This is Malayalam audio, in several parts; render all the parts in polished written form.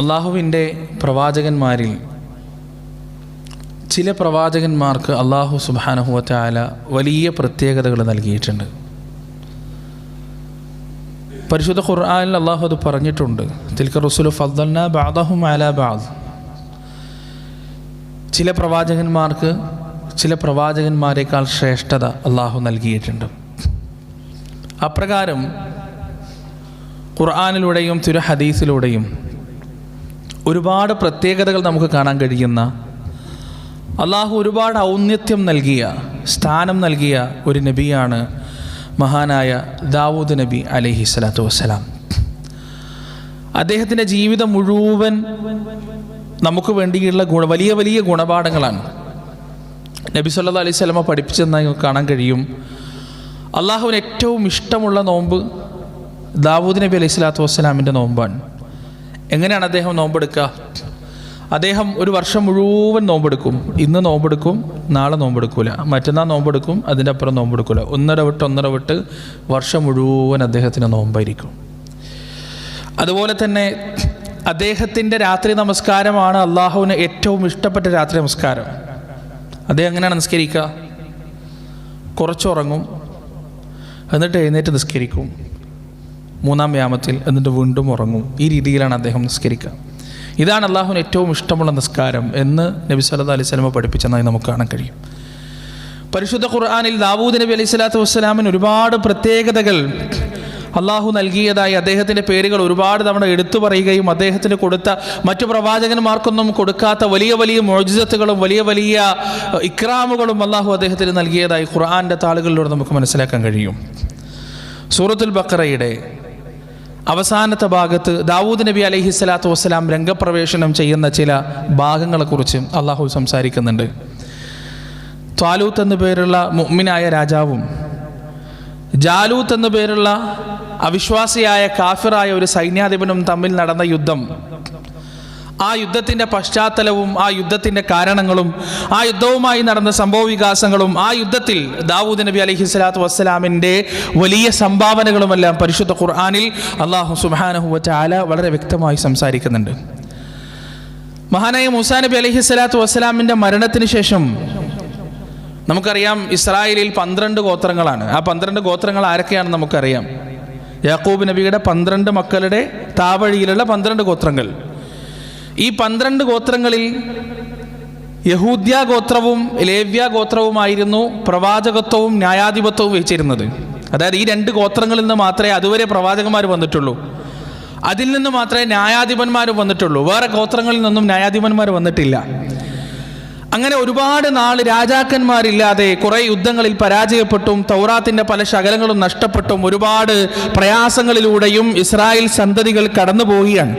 അള്ളാഹുവിൻ്റെ പ്രവാചകന്മാരിൽ ചില പ്രവാചകന്മാർക്ക് അള്ളാഹു സുബ്ഹാനഹു വ തആല വലിയ പ്രത്യേകതകൾ നൽകിയിട്ടുണ്ട്. പരിശുദ്ധ ഖുർആനിൽ അള്ളാഹു അത് പറഞ്ഞിട്ടുണ്ട്. തിൽക റസൂലു ഫദ്ദൽനാ ബഅദഹും അലാ ബഅദ്. ചില പ്രവാചകന്മാർക്ക് ചില പ്രവാചകന്മാരെക്കാൾ ശ്രേഷ്ഠത അള്ളാഹു നൽകിയിട്ടുണ്ട്. അപ്രകാരം ഖുർആനിലൂടെയും തിരു ഹദീസിലൂടെയും ഒരുപാട് പ്രത്യേകതകൾ നമുക്ക് കാണാൻ കഴിയുന്ന, അള്ളാഹു ഒരുപാട് ഔന്നത്യം നൽകിയ, സ്ഥാനം നൽകിയ ഒരു നബിയാണ് മഹാനായ ദാവൂദ് നബി അലൈഹി സ്വലാത്തു വസ്സലാം. അദ്ദേഹത്തിൻ്റെ ജീവിതം മുഴുവൻ നമുക്ക് വേണ്ടിയുള്ള വലിയ വലിയ ഗുണപാഠങ്ങളാണ്. നബി സല്ലല്ലാഹു അലൈഹി വസല്ലമ പഠിപ്പിച്ചെന്ന് കാണാൻ കഴിയും. അള്ളാഹുവിന് ഏറ്റവും ഇഷ്ടമുള്ള നോമ്പ് ദാവൂദ് നബി അലൈഹി സ്വലാത്തു വസ്സലാമിൻ്റെ നോമ്പാണ്. എങ്ങനെയാണ് അദ്ദേഹം നോമ്പെടുക്കുക? അദ്ദേഹം ഒരു വർഷം മുഴുവൻ നോമ്പെടുക്കും. ഇന്ന് നോമ്പെടുക്കും, നാളെ നോമ്പെടുക്കൂല, മറ്റന്നാൾ നോമ്പെടുക്കും, അതിൻ്റെ അപ്പുറം നോമ്പെടുക്കൂല. ഒന്നര വിട്ട് വർഷം മുഴുവൻ അദ്ദേഹത്തിന് നോമ്പായിരിക്കും. അതുപോലെ തന്നെ അദ്ദേഹത്തിൻ്റെ രാത്രി നമസ്കാരമാണ് അള്ളാഹുവിന് ഏറ്റവും ഇഷ്ടപ്പെട്ട രാത്രി നമസ്കാരം. അദ്ദേഹം എങ്ങനെയാണ് നിസ്കരിക്കുക? കുറച്ചുറങ്ങും, എന്നിട്ട് എഴുന്നേറ്റ് നിസ്കരിക്കും, മൂന്നാം വ്യാമത്തിൽ, എന്നിട്ട് വീണ്ടും ഉറങ്ങും. ഈ രീതിയിലാണ് അദ്ദേഹം നിസ്കരിക്കുക. ഇതാണ് അള്ളാഹുവിന് ഏറ്റവും ഇഷ്ടമുള്ള നിസ്കാരം എന്ന് നബി സല്ലല്ലാഹു അലൈഹി വസല്ലം പഠിപ്പിച്ചതായി നമുക്ക് കാണാൻ കഴിയും. പരിശുദ്ധ ഖുർആനിൽ ദാവൂദ് നബി അലൈഹി സ്വലാത്തു വസ്സലാമിന് ഒരുപാട് പ്രത്യേകതകൾ അള്ളാഹു നൽകിയതായി, അദ്ദേഹത്തിൻ്റെ പേരുകൾ ഒരുപാട് തവണ എടുത്തു പറയുകയും അദ്ദേഹത്തിന് കൊടുത്ത മറ്റു പ്രവാചകന്മാർക്കൊന്നും കൊടുക്കാത്ത വലിയ വലിയ മുഅ്ജിസത്തുകളും വലിയ വലിയ ഇക്റാമുകളും അള്ളാഹു അദ്ദേഹത്തിന് നൽകിയതായി ഖുർആൻ്റെ താളുകളിലൂടെ നമുക്ക് മനസ്സിലാക്കാൻ കഴിയും. സൂറത്തുൽ ബഖറയുടെ അവസാനത്തെ ഭാഗത്ത് ദാവൂദ് നബി അലൈഹി സ്വലാത്തു വസ്സലാം രംഗപ്രവേശനം ചെയ്യുന്ന ചില ഭാഗങ്ങളെക്കുറിച്ച് അള്ളാഹു സംസാരിക്കുന്നുണ്ട്. ത്വാലൂത്ത് എന്നു പേരുള്ള മുഅ്മിനായ രാജാവും ജാലൂത്ത് എന്നു പേരുള്ള അവിശ്വാസിയായ കാഫിറായ ഒരു സൈന്യാധിപനും തമ്മിൽ നടന്ന യുദ്ധം, ആ യുദ്ധത്തിൻ്റെ പശ്ചാത്തലവും ആ യുദ്ധത്തിൻ്റെ കാരണങ്ങളും ആ യുദ്ധവുമായി നടന്ന സംഭവ വികാസങ്ങളും ആ യുദ്ധത്തിൽ ദാവൂദ് നബി അലൈഹി സ്വലാത്തു വസ്സലാമിൻ്റെ വലിയ സംഭാവനകളുമെല്ലാം പരിശുദ്ധ ഖുർആനിൽ അല്ലാഹു സുബ്ഹാനഹു വ തആല വളരെ വ്യക്തമായി സംസാരിക്കുന്നുണ്ട്. മഹാനായ മൂസാ നബി അലൈഹി സ്വലാത്തു വസ്സലാമിൻ്റെ മരണത്തിന് ശേഷം നമുക്കറിയാം, ഇസ്രായേലിൽ 12 ഗോത്രങ്ങളാണ്. ആ 12 ഗോത്രങ്ങൾ ആരൊക്കെയാണെന്ന് നമുക്കറിയാം. യാക്കൂബ് നബിയുടെ 12 മക്കളുടെ താവഴിയിലുള്ള 12 ഗോത്രങ്ങൾ. ഈ 12 ഗോത്രങ്ങളിൽ യഹൂദ്യ ഗോത്രവും ലേവ്യ ഗോത്രവുമായിരുന്നു പ്രവാചകത്വവും ന്യായാധിപത്യവും വഹിച്ചിരുന്നത്. അതായത് ഈ 2 ഗോത്രങ്ങളിൽ നിന്ന് മാത്രമേ അതുവരെ പ്രവാചകന്മാർ വന്നിട്ടുള്ളൂ. അതിൽ നിന്ന് മാത്രമേ ന്യായാധിപന്മാർ വന്നിട്ടുള്ളൂ. വേറെ ഗോത്രങ്ങളിൽ നിന്നും ന്യായാധിപന്മാർ വന്നിട്ടില്ല. അങ്ങനെ ഒരുപാട് നാൾ രാജാക്കന്മാരില്ലാതെ കുറേ യുദ്ധങ്ങളിൽ പരാജയപ്പെട്ടും തൗറാത്തിൻ്റെ പല ശകലങ്ങളും നഷ്ടപ്പെട്ടും ഒരുപാട് പ്രയാസങ്ങളിലൂടെയും ഇസ്രായേൽ സന്തതികൾ കടന്നു പോവുകയാണ്.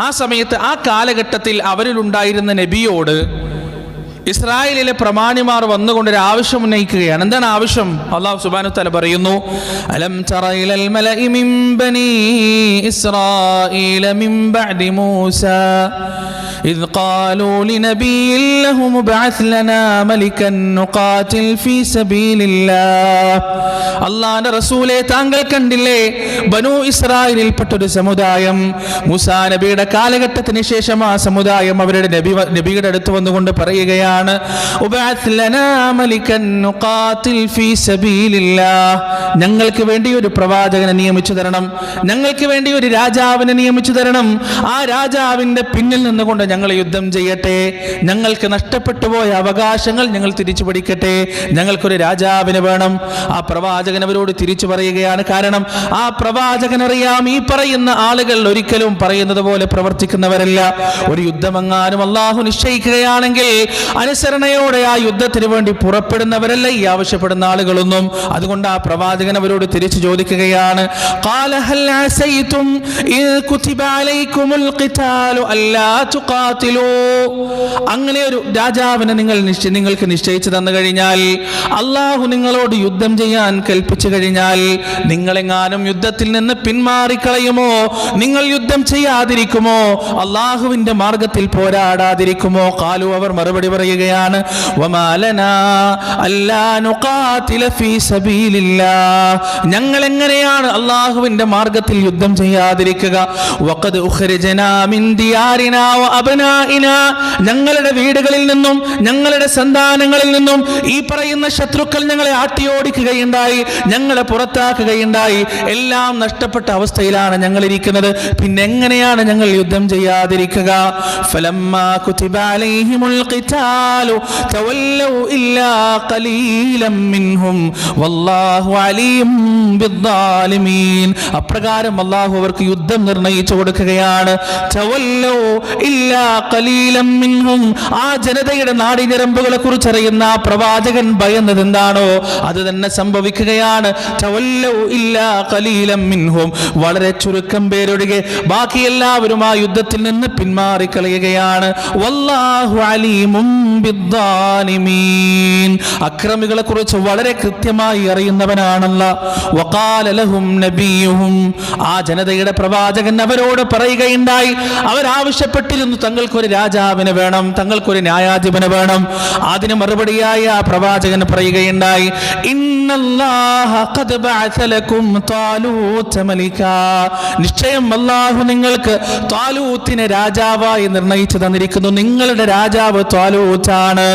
ആ സമയത്ത് ആ കാലഘട്ടത്തിൽ അവരിലുണ്ടായിരുന്ന നബിയോട് ഇസ്രായേലിലെ പ്രമാണിമാർ വന്നുകൊണ്ട് ഒരു ആവശ്യം ഉന്നയിക്കുകയാണ്. എന്താണ് ആവശ്യം? അല്ലാഹു സുബ്ഹാനഹു വ തആല പറയുന്നു, അലം തറ ഇലൽ മലഇ മിൻ ബനി ഇസ്രായീല മിൻ ബഅദി മൂസാ إذ قالوا لنبي لهم ابعث لنا ملكا نقاتل في سبيل الله. അല്ലാഹുവിന്റെ റസൂലേ, താങ്കൾ കണ്ടില്ലേ, ബനൂ ഇസ്രായേലിൽപ്പെട്ടൊരു സമുദായം മൂസാ നബിയുടെ കാലഘട്ടത്തിന് ശേഷം ആ സമുദായം അവരുടെ നബിയുടെ അടുത്ത് വന്നുകൊണ്ട് പറയുകയാണ്, ഉബഅത്ത് ലനാ മലികൻ നുഖാതിൽ ഫീ സബീലില്ലാഹ്. ഞങ്ങൾക്ക് വേണ്ടി ഒരു പ്രവാചകനെ നിയമിച്ചു തരണം, ഞങ്ങൾക്ക് വേണ്ടി ഒരു രാജാവിനെ നിയമിച്ചു തരണം. ആ രാജാവിന്റെ പിന്നിൽ നിന്നുകൊണ്ട് ഞങ്ങൾ യുദ്ധം ചെയ്യട്ടെ, ഞങ്ങൾക്ക് നഷ്ടപ്പെട്ടു പോയ അവകാശങ്ങൾ ഞങ്ങൾ തിരിച്ചു പിടിക്കട്ടെ, ഞങ്ങൾക്കൊരു രാജാവിന് വേണം. ആ പ്രവാചകൻ അവരോട് തിരിച്ചു പറയുകയാണ്. കാരണം ആ പ്രവാചകൻ അറിയാം, ഈ പറയുന്ന ആളുകൾ ഒരിക്കലും പറയുന്നത് പോലെ പ്രവർത്തിക്കുന്നവരല്ല. ഒരു യുദ്ധമെങ്ങാനും അള്ളാഹു നിശ്ചയിക്കുകയാണെങ്കിൽ അനുസരണയോടെ ആ യുദ്ധത്തിന് വേണ്ടി പുറപ്പെടുന്നവരല്ല ഈ ആവശ്യപ്പെടുന്ന ആളുകളൊന്നും. അതുകൊണ്ട് ആ പ്രവാചകൻ അവരോട് തിരിച്ചു ചോദിക്കുകയാണ്, ഖാല ഹൽ അസൈതും ഇൻ കുതിബ അലൈക്കുമുൽ ഖിതാലു അല്ലാ തുഖാ തുഖാതിലൂ, അങ്ങനെ ഒരു രാജാവിനെ നിങ്ങൾക്ക് നിശ്ചയിച്ചു തന്നു കഴിഞ്ഞാൽ, അള്ളാഹു നിങ്ങളോട് യുദ്ധം ചെയ്യാൻ കൽപ്പിച്ചു കഴിഞ്ഞാൽ, നിങ്ങളെങ്ങാനും യുദ്ധത്തിൽ നിന്ന് പിന്മാറിക്കളയുമോ, നിങ്ങൾ യുദ്ധം ചെയ്യാതിരിക്കുമോ, അള്ളാഹുവിന്റെ മാർഗത്തിൽ പോരാടാതിരിക്കുമോ? ഖാലു, അവർ മറുപടി പറയുകയാണ്, വമാ ലനാ അല്ലാ നുഖാതില ഫീ സബീലില്ലാഹ്, ഞങ്ങൾ എങ്ങനെയാണ് അള്ളാഹുവിന്റെ മാർഗത്തിൽ യുദ്ധം ചെയ്യാതിരിക്കുക? വഖദ് ഉഖ്രിജനാ മിൻ ദിയാരിനാ വ അബ്നാഇനാ, ഞങ്ങളുടെ വീടുകളിൽ നിന്നും ഞങ്ങളുടെ സന്താനങ്ങളിൽ നിന്നും ഈ പറയുന്ന ശത്രുക്കൾ ഞങ്ങളെ ആട്ടിയോടിക്കുകയുണ്ടായി, ഞങ്ങളെ പുറത്താക്കുകയുണ്ടായി. എല്ലാം നഷ്ടപ്പെട്ട അവസ്ഥയിലാണ് ഞങ്ങൾ ഇരിക്കുന്നത്. പിന്നെ എങ്ങനെയാണ് ഞങ്ങൾ യുദ്ധം ചെയ്യാതിരിക്കുക? ഫലമ്മാ കുതിബ അലൈഹിമുൽ ഖിതാലു തവല്ലൗ ഇല്ലാ ഖലീലം മിൻഹും വല്ലാഹു അലീം ബിദ്ദാലിമീൻ. അപ്രകാരം അല്ലാഹു അവർക്ക് യുദ്ധം നിർണയിച്ചു കൊടുക്കുകയാണ്. തവല്ലൗ ഇല്ലാ ഖലീലം മിൻഹും, ആ ജനതയുടെ നാടിഞരമ്പുകളെ കുറിച്ച് അറിയുന്ന ആ പ്രവാചകൻ ഭയന്നത് എന്താണോ അത് തന്നെ സംഭവിക്കുകയാണ്. തവല്ലൗ ഇല്ലാ ഖലീലം മിൻഹും, വളരെ ചുരുക്കം പേരൊഴികെ ബാക്കി എല്ലാവരും ആ യുദ്ധത്തിൽ നിന്ന് പിന്മാറിക്കളയുകയാണ്. വല്ലാഹു അലീമും ബിദ്ദാലിമീൻ, അക്രമികളെ കുറിച്ച് വളരെ കൃത്യമായി അറിയുന്നവനാണല്ല. വഖാല ലഹും നബിയുഹും, ആ ജനതയുടെ പ്രവാചകൻ അവരോട് പറയുകയുണ്ടായി, അവരാവശ്യപ്പെട്ടിരുന്നു തങ്ങൾക്കൊരു രാജാവിനെ വേണം, തങ്ങൾക്കൊരു ന്യായാധിപനെ വേണം. അതിന് മറുപടിയായി ആ പ്രവാചകൻ പറയുകയുണ്ടായി, ഇന്നല്ലാഹ ഖദ് ബഅസ ലക്കും താലൂത മലികാ, നിശ്ചയം അല്ലാഹു നിങ്ങൾക്ക് താലൂത്തിനെ രാജാവായി നിർണയിച്ചു തന്നിരിക്കുന്നു. നിങ്ങളുടെ രാജാവ് താലൂത്താണ്.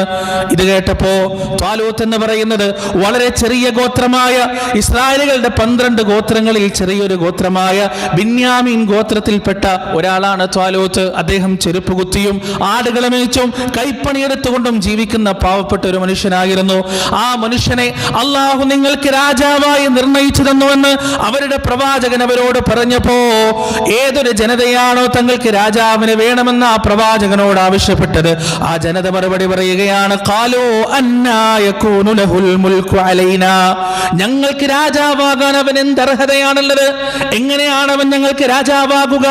ഇത് കേട്ടപ്പോ, താലൂത്ത് എന്ന് പറയുന്നത് വളരെ ചെറിയ ഗോത്രമായ, ഇസ്രായേലുകളുടെ 12 ഗോത്രങ്ങളിൽ ചെറിയൊരു ഗോത്രമായ ബിന്യാമീൻ ഗോത്രത്തിൽപ്പെട്ട ഒരാളാണ് താലൂത്ത്. അദ്ദേഹം ചെരുപ്പ് കുത്തിയും ആടുകളെ മേയിച്ചും കൈപ്പണിയെടുത്തുകൊണ്ടും ജീവിക്കുന്ന പാവപ്പെട്ട ഒരു മനുഷ്യനായിരുന്നു. ആ മനുഷ്യനെ അള്ളാഹു നിങ്ങൾക്ക് രാജാവായി നിർണയിച്ചു തന്നുവെന്ന് അവരുടെ പ്രവാചകൻ അവരോട് പറഞ്ഞപ്പോ, ഏതൊരു ജനതയാണോ തങ്ങൾക്ക് രാജാവിനെ വേണമെന്ന് ആ പ്രവാചകനോട് ആവശ്യപ്പെട്ടത്, ആ ജനത മറുപടി പറയുകയാണ്, ഖാലൂ അന്നാ യകൂനു ലഹുൽ മുൽക്കു അലൈനാ, ഞങ്ങൾക്ക് രാജാവാകാൻ അവൻ എന്തർഹതയാണുള്ളത്? എങ്ങനെയാണ് അവൻ ഞങ്ങൾക്ക് രാജാവാകുക?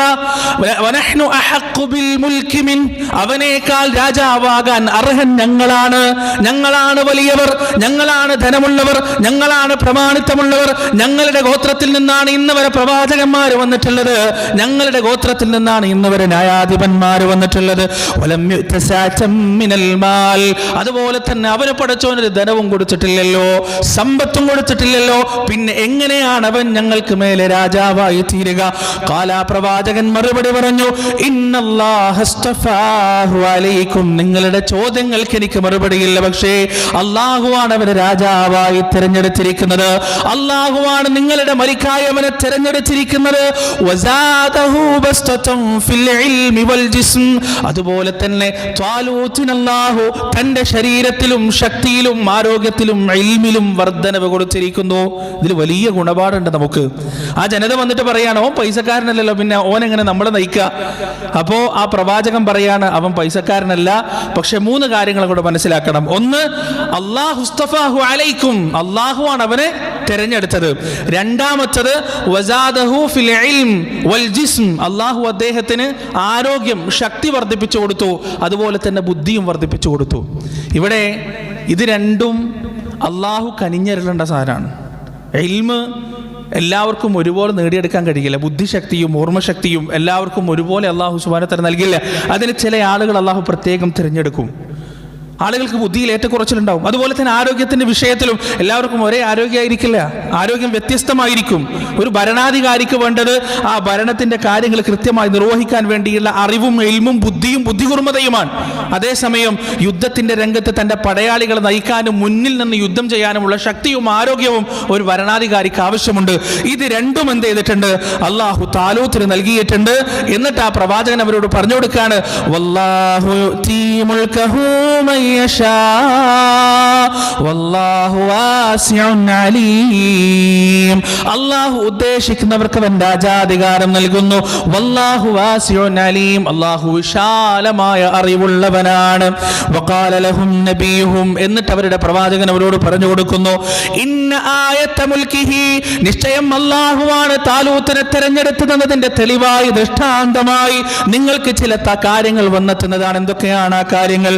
വനഹ്നു അഹഖു ബിൽ മുൽക്കി മിൻ, അവനേക്കാൾ രാജാവാകാൻ അർഹൻ ഞങ്ങളാണ്. ഞങ്ങളാണ് വലിയവർ, ഞങ്ങളാണ് ധനമുള്ളവർ, ഞങ്ങളാണ് പ്രമാണിത്വമുള്ളവർ. ഞങ്ങളുടെ ഗോത്രത്തിൽ നിന്നാണ് ഇന്ന് വരെ പ്രവാചകന്മാർ വന്നിട്ടുള്ളത്, ഞങ്ങളുടെ ഗോത്രത്തിൽ നിന്നാണ് ഇന്ന് വരെ ന്യായാധിപന്മാർ വന്നിട്ടുള്ളത്. വലം യുഅ്ത സഅതം മിനൽ മാൽ, അതുപോലെ തന്നെ അവന് പടച്ചോനൊരു ധനവും കൊടുത്തിട്ടില്ലല്ലോ, സമ്പത്തും കൊടുത്തിട്ടില്ലല്ലോ. പിന്നെ എങ്ങനെയാണ് അവൻ ഞങ്ങൾക്ക് മേലെ രാജാവായി തീരുക? ഖാല, പ്രവാചകൻ മറുപടി പറഞ്ഞു, ഇന്നല്ലാഹ അസ്തഫാഹു അലൈക്കും, നിങ്ങളുടെ ചോദ്യങ്ങൾക്ക് എനിക്ക് മറുപടിയില്ല. പക്ഷേ അല്ലാഹുവാണ് അവനെ രാജാവായി തിരഞ്ഞെടുത്തിരിക്കുന്നത്. അല്ലാഹുവാണ് നിങ്ങളുടെ മലിക്കായി അവനെ തിരഞ്ഞെടുത്തിരിക്കുന്നത്. വസാദഹു ബസ്തതൻ ഫിൽ ഇൽമി വൽ ജിസ്ം, അതുപോലെ തന്നെ ത്വാലൂത്തിന് അല്ലാഹു തന്റെ ശരീരത്തിലും ശക്തിയിലും ആരോഗ്യത്തിലും ഇൽമിലും വർദ്ധനവ് കൊടുത്തിരിക്കുന്നു. ഇതിൽ വലിയ ഗുണപാടുണ്ട് നമുക്ക്. ആ ജനത വന്നിട്ട് പറയാണ്, ഓൻ പൈസക്കാരനല്ലല്ലോ, പിന്നെ ഓൻ എങ്ങനെ നമ്മളെ നയിക്കുക? അപ്പോ ആ പ്രവാചകൻ പറയാണ്, അവൻ പൈസക്കാരനല്ല. പക്ഷെ 3 കാര്യങ്ങൾ കൂടെ മനസ്സിലാക്കണം. ഒന്ന്, അല്ലാഹുസ്തഫാഹു അലൈക്കും, അല്ലാഹുവാണ് അവനെ തിരഞ്ഞെടുത്തത്. രണ്ടാമത്തത്, വസാദഹു ഫിൽ ഇൽം വൽ ജിസ്ം, അല്ലാഹു അദ്ദേഹത്തിന് ആരോഗ്യം, ശക്തി വർദ്ധിപ്പിച്ചു കൊടുത്തു, അതുപോലെ തന്നെ ബുദ്ധിയും വർദ്ധിപ്പിച്ചു കൊടുത്തു. ഇവിടെ ഇത് രണ്ടും അല്ലാഹു കനിഞ്ഞരുളേണ്ട സാധനമാണ്. ഇൽമ് എല്ലാവർക്കും ഒരുപോലെ നേടിയെടുക്കാൻ കഴിയില്ല. ബുദ്ധിശക്തിയും ഓർമ്മശക്തിയും എല്ലാവർക്കും ഒരുപോലെ അല്ലാഹു സുബ്ഹാനഹു വ തആല നൽകില്ല. അതിന് ചില ആളുകൾ അല്ലാഹു പ്രത്യേകം തിരഞ്ഞെടുക്കും. ആളുകൾക്ക് ബുദ്ധിയിൽ ഏറ്റക്കുറച്ചിലുണ്ടാവും. അതുപോലെ തന്നെ ആരോഗ്യത്തിന്റെ വിഷയത്തിലും എല്ലാവർക്കും ഒരേ ആരോഗ്യമായിരിക്കില്ല, ആരോഗ്യം വ്യത്യസ്തമായിരിക്കും. ഒരു ഭരണാധികാരിക്ക് വേണ്ടത് ആ ഭരണത്തിന്റെ കാര്യങ്ങൾ കൃത്യമായി നിർവഹിക്കാൻ വേണ്ടിയുള്ള അറിവും ഇൽമും ബുദ്ധിയും ബുദ്ധികൂർമ്മതയുമാണ്. അതേസമയം യുദ്ധത്തിന്റെ രംഗത്ത് തന്റെ പടയാളികളെ നയിക്കാനും മുന്നിൽ നിന്ന് യുദ്ധം ചെയ്യാനുമുള്ള ശക്തിയും ആരോഗ്യവും ഒരു ഭരണാധികാരിക്ക് ആവശ്യമുണ്ട്. ഇത് രണ്ടും എന്ത് ചെയ്തിട്ടുണ്ട്? അല്ലാഹു താലൂത്തിന് നൽകിയിട്ടുണ്ട്. എന്നിട്ട് ആ പ്രവാചകൻ അവരോട് പറഞ്ഞു കൊടുക്കാണ്, വല്ലാഹു യുഅ്തി മുൽകഹു മൻ യശാ വല്ലാഹു വാസിഉൻ അലീം. അല്ലാഹു ഉദ്ദേശിക്കുന്നവർക്ക് അവൻ രാജാധികാരം നൽകുന്നു. വല്ലാഹു വാസിഉൻ അലീം. അല്ലാഹു വിശാലമായ അറിവുള്ളവനാണ്. വഖാല ലഹും നബിയുഹും, എന്നിട്ട് അവരുടെ പ്രവാചകൻ അവരോട് പറഞ്ഞു കൊടുക്കുന്നു, ഇന്ന ആയത മുൽകിഹി, നിശ്ചയം അല്ലാഹുവാണ് താലൂത്തിനെ തെരഞ്ഞെടുത്തതിന്റെ തെളിവായി ദൃഷ്ടാന്തമായി നിങ്ങൾക്ക് ചില കാര്യങ്ങൾ വന്നെത്തുന്നതാണ്. എന്തൊക്കെയാണ് ആ കാര്യങ്ങൾ?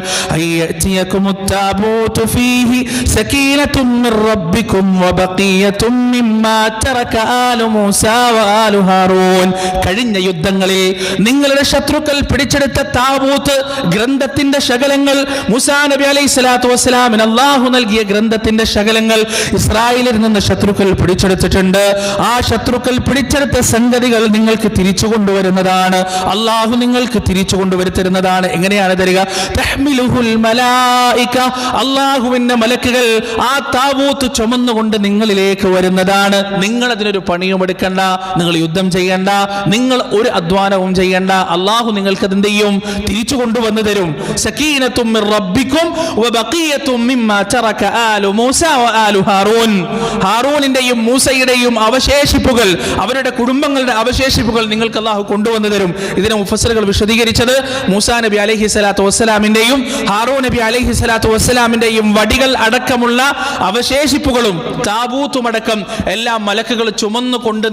കഴിഞ്ഞ യുദ്ധങ്ങളിൽ നിങ്ങളുടെ ശത്രുക്കൾ പിടിച്ചെടുത്ത താബൂത്ത്, ഗ്രന്ഥത്തിന്റെ ശകലങ്ങൾ, മൂസാ നബി അലൈഹി സ്വലാത്തു വസ്സലാമിന് അല്ലാഹു നൽകിയ ഗ്രന്ഥത്തിന്റെ ശകലങ്ങൾ ഇസ്രായേലിൽ നിന്ന് ശത്രുക്കൾ പിടിച്ചെടുത്തിട്ടുണ്ട്. ആ ശത്രുക്കൾ പിടിച്ചെടുത്ത സംഗതികൾ നിങ്ങൾക്ക് തിരിച്ചു കൊണ്ടുവരുന്നതാണ്. അല്ലാഹു നിങ്ങൾക്ക് തിരിച്ചു കൊണ്ടുവരുത്തരുന്നതാണ്. എങ്ങനെയാണ് തരിക? തഹ്മിലുഹുൽ മലായിക, അല്ലാഹുവിന്റെ മലക്കുകൾ ആ താബൂത്ത് ചുമന്നുകൊണ്ട് നിങ്ങളിലേക്ക് വരുന്നതാണ്. നിങ്ങൾ അതിനൊരു പണിയും എടുക്കണ്ട, നിങ്ങൾ യുദ്ധം ചെയ്യണ്ട, നിങ്ങൾ ഒരു അധ്വാനവും ചെയ്യണ്ട. അല്ലാഹു നിങ്ങൾക്ക് എന്ത് ചെയ്യും? തിരിച്ചു കൊണ്ടുവന്നു തരും. സകീനത്തും മിർ റബ്ബിക്കും വബഖിയത്തും മിമ്മാ തറക ആലു മൂസ വആലു ഹാറൂൻ, ഹാറൂനിന്റെയും മൂസയുടെയും അവശേഷിപ്പുകൾ, അവരുടെ കുടുംബങ്ങളുടെ അവശേഷിപ്പുകൾ നിങ്ങൾക്ക് അല്ലാഹു കൊണ്ടുവന്നു തരും. ഇതിനെ മുഫസ്സിറുകൾ വിശദീകരിച്ചത് മൂസാ നബി അലൈഹി സ്വലാത്തു വസ്സലാമിന്റെയും ഹാറൂൻ നബി അലൈഹി സ്വലാത്തു വസ്സലാമിന്റെയും വടികൾ അടക്കമുള്ള അവശേഷിപ്പുകളും താബൂത്തും അടക്കം എല്ലാം മലക്കുകൾ ചുമന്നുകൊണ്ട്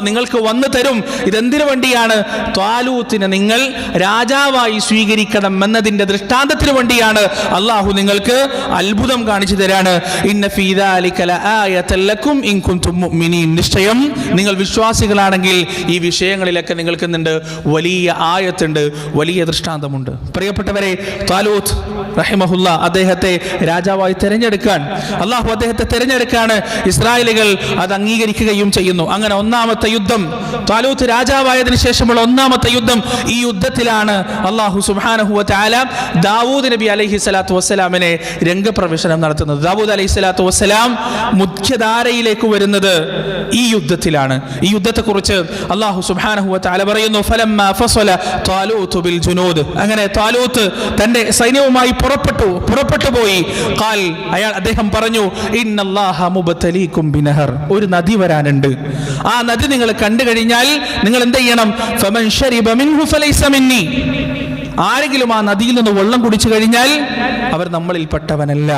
നിങ്ങൾക്ക് വന്നു തരും. ഇതെന്തിനു വേണ്ടിയാണ്? ത്വാലൂത്തിനെ നിങ്ങൾ രാജാവായി സ്വീകരിക്കണം എന്നതിന്റെ ദൃഷ്ടാന്തത്തിന് വേണ്ടിയാണ്. അല്ലാഹു നിങ്ങൾക്ക് അത്ഭുതം കാണിച്ചു തരാണ്. ഇന്ന ഫീ ദാലിക ലആയതൻ ലക്കും ഇൻ കുൻതും മുഅ്മിനീൻ, നിശ്ചയം നിങ്ങൾ വിശ്വാസികളാണെങ്കിൽ ഈ വിഷയങ്ങളിലൊക്കെ നിങ്ങൾക്ക് എന്തുണ്ട്? വലിയ ആയത്തുണ്ട്, വലിയ ദൃഷ്ടാന്തമുണ്ട്. പ്രിയപ്പെട്ടവരെ, താലൂത്ത് റഹിമഹുല്ല അദ്ദേഹത്തെ രാജാവായി തെരഞ്ഞെടുക്കാൻ അല്ലാഹു അദ്ദേഹത്തെ തെരഞ്ഞെടുക്കാണ്. ഇസ്രായേലികൾ അത് അംഗീകരിക്കുകയും ചെയ്യുന്നു. അങ്ങനെ ഒന്നാമത്തെ യുദ്ധം, താലൂത്ത് രാജാവായതിനു ശേഷമുള്ള ഒന്നാമത്തെ യുദ്ധം, ഈ യുദ്ധത്തിലാണ് അല്ലാഹു സുബ്ഹാനഹു വ തആല ദാവൂദ് നബി അലൈഹി സ്വലാത്തു വസ്സലാമിനെ രംഗപ്രവേശനം നടത്തുന്നത്. ദാവൂദ് അലൈഹി സ്വലാത്തു വസ്സലാം മുഖ്യധാരയിലേക്ക് വരുന്നത് ഈ യുദ്ധത്തിലാണ്. ഈ യുദ്ധത്തെക്കുറിച്ച് അല്ലാഹു സുബ്ഹാനഹു വ തആല പറയുന്നു, ഫലമ്മാ ഫസല താലൂത്ത് ബിൽ ജുനൂദ്, അങ്ങനെ താലൂത്ത് തന്റെ സൈന്യവുമായി പുറപ്പെട്ടു പോയി. ഖാൽ, അദ്ദേഹം പറഞ്ഞു, ഇന്നല്ലാഹ മുബ്തലീകും ബിനഹർ, ഒരു നദി വരാനുണ്ട്. ആ നദി നിങ്ങൾ കണ്ടു കഴിഞ്ഞാൽ നിങ്ങൾ എന്ത് ചെയ്യണം? ഫമൻ ശരിബ മിൻഹു ഫലൈസ മിന്നി, ആരെങ്കിലും ആ നദിയിൽ നിന്ന് വെള്ളം കുടിച്ചു കഴിഞ്ഞാൽ അവർ നമ്മളിൽപ്പെട്ടവനല്ല.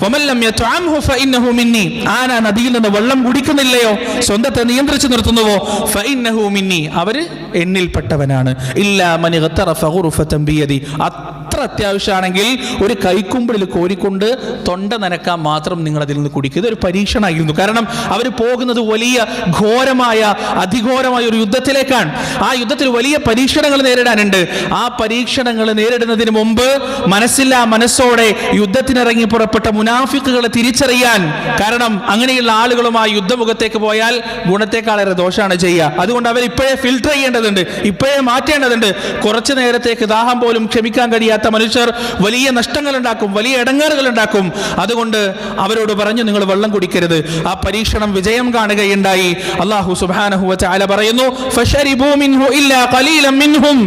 വമല്ലം യത്അംഹു ഫഇന്നഹു മിന്നി, ആന നദിയിൽ നിന്ന് വെള്ളം കുടിക്കുന്നില്ലയോ, സ്വന്തത്തെ നിയന്ത്രിച്ചു നിർത്തുന്നുവോ, ഫഇന്നഹു മിന്നി, അവര് എന്നിൽപ്പെട്ടവനാണ്. ഇല്ലാ മൻ ഇഗ്തറഫ ഗുർഫതൻ ബിയദി, അത്ര അത്യാവശ്യമാണെങ്കിൽ ഒരു കൈക്കുമ്പിളിൽ കോരിക്കൊണ്ട് തൊണ്ട നനക്കാൻ മാത്രം നിങ്ങൾ അതിൽ നിന്ന് കുടിക്കുക. ഇതൊരു പരീക്ഷണമായിരുന്നു. കാരണം അവർ പോകുന്നത് വലിയ ഘോരമായ അതിഘോരമായ ഒരു യുദ്ധത്തിലേക്കാണ്. ആ യുദ്ധത്തിൽ വലിയ പരീക്ഷണങ്ങൾ നേരിടാനുണ്ട്. ആ പരീക്ഷണങ്ങൾ നേരിടുന്നതിന് മുമ്പ് മനസ്സോടെ യുദ്ധത്തിനിറങ്ങി പുറപ്പെട്ട മുനാഫിക്കുകളെ തിരിച്ചറിയാൻ, കാരണം അങ്ങനെയുള്ള ആളുകളുമായി യുദ്ധമുഖത്തേക്ക് പോയാൽ ഗുണത്തെക്കാളേറെ ദോഷമാണ് ചെയ്യുക. അതുകൊണ്ട് അവർ ഇപ്പോഴേ ഫിൽട്ടർ ചെയ്യേണ്ടതുണ്ട്, ഇപ്പോഴേ മാറ്റേണ്ടതുണ്ട്. കുറച്ചു നേരത്തേക്ക് ദാഹം പോലും ക്ഷമിക്കാൻ കഴിയാത്ത മനുഷ്യർ വലിയ നഷ്ടങ്ങൾ ഉണ്ടാക്കും, വലിയ ഇടങ്ങേറുകൾ ഉണ്ടാക്കും. അതുകൊണ്ട് അവരോട് പറഞ്ഞു, നിങ്ങൾ വെള്ളം കുടിക്കരുത്. ആ പരീക്ഷണം വിജയം കാണുകയുണ്ടായി. അല്ലാഹു സുബ്ഹാനഹു വ തആല പറയുന്നു, ഫശരിബൂ മിൻഹു ഇല്ലാ ഖലീലൻ മിൻഹും,